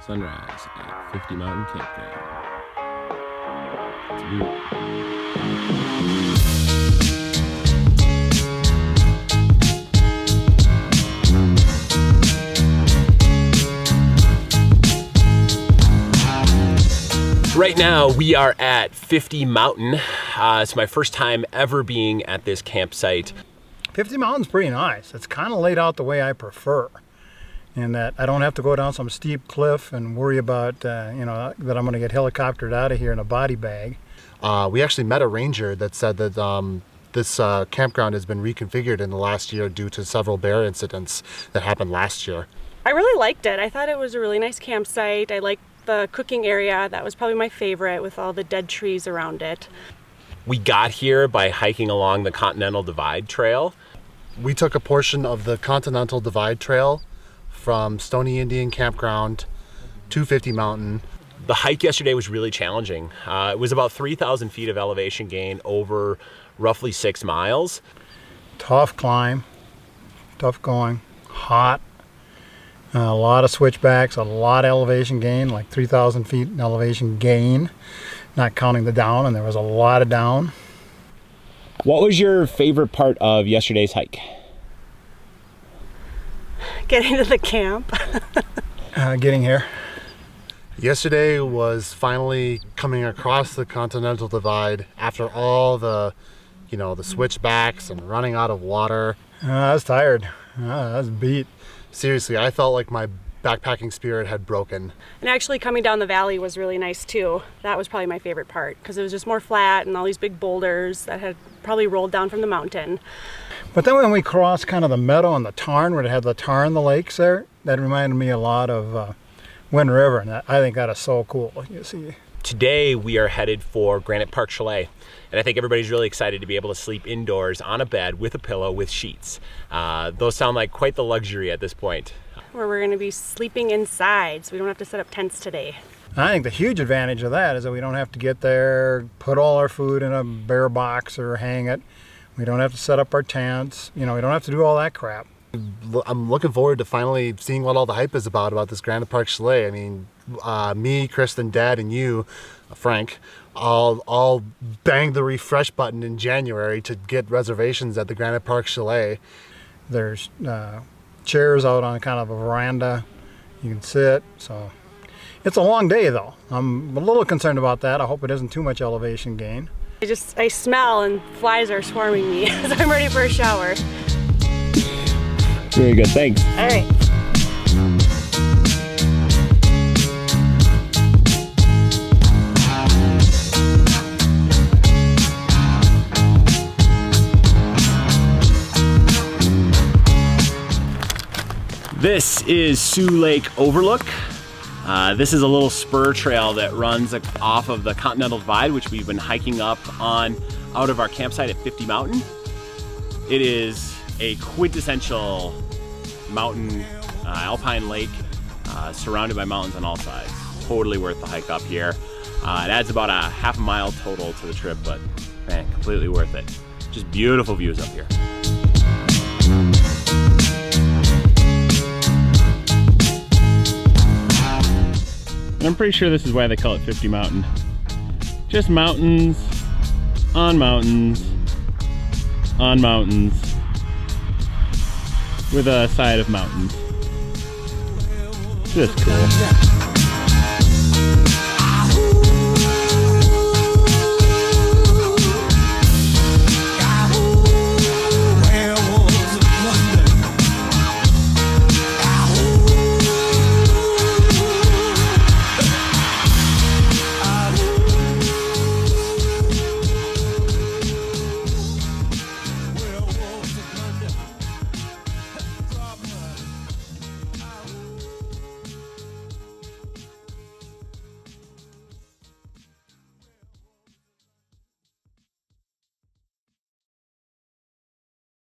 sunrise at 50 Mountain Campground. It's beautiful. Right now we are at 50 Mountain. It's my first time ever being at this campsite. 50 Mountain's pretty nice. It's kind of laid out the way I prefer, in that I don't have to go down some steep cliff and worry about that I'm going to get helicoptered out of here in a body bag. We actually met a ranger that said that this campground has been reconfigured in the last year due to several bear incidents that happened last year. I really liked it. I thought it was a really nice campsite. I liked the cooking area. That was probably my favorite, with all the dead trees around it. We got here by hiking along the Continental Divide Trail. We took a portion of the Continental Divide Trail from Stony Indian Campground to 50 Mountain. The hike yesterday was really challenging. It was about 3,000 feet of elevation gain over roughly 6 miles. Tough climb, tough going, hot. A lot of switchbacks, a lot of elevation gain, like 3,000 feet in elevation gain, not counting the down, and there was a lot of down. What was your favorite part of yesterday's hike? Getting to the camp. Getting here. Yesterday was finally coming across the Continental Divide after all the switchbacks and running out of water. I was tired. I was beat. Seriously, I felt like my backpacking spirit had broken. And actually coming down the valley was really nice too. That was probably my favorite part, because it was just more flat and all these big boulders that had probably rolled down from the mountain. But then when we crossed kind of the meadow and the tarn, where it had the tarn, the lakes there, that reminded me a lot of Wind River, and I think that is so cool. You see. Today we are headed for Granite Park Chalet, and I think everybody's really excited to be able to sleep indoors on a bed with a pillow with sheets. Those sound like quite the luxury at this point. Where we're going to be sleeping inside, so we don't have to set up tents today. I think the huge advantage of that is that we don't have to get there, put all our food in a bear box or hang it. We don't have to set up our tents. We don't have to do all that crap. I'm looking forward to finally seeing what all the hype is about this Granite Park Chalet. I mean, me, Kristen, Dad, and you, Frank, all banged the refresh button in January to get reservations at the Granite Park Chalet. There's chairs out on kind of a veranda. You can sit. So it's a long day, though. I'm a little concerned about that. I hope it isn't too much elevation gain. I smell and flies are swarming me, so I'm ready for a shower. Very good, thanks. All right. This is Sioux Lake Overlook. This is a little spur trail that runs off of the Continental Divide, which we've been hiking up on out of our campsite at 50 Mountain. It is a quintessential mountain, alpine lake, surrounded by mountains on all sides. Totally worth the hike up here. It adds about a half a mile total to the trip, but man, completely worth it. Just beautiful views up here. I'm pretty sure this is why they call it 50 Mountain. Just mountains, on mountains, on mountains, with a side of mountains. Just cool.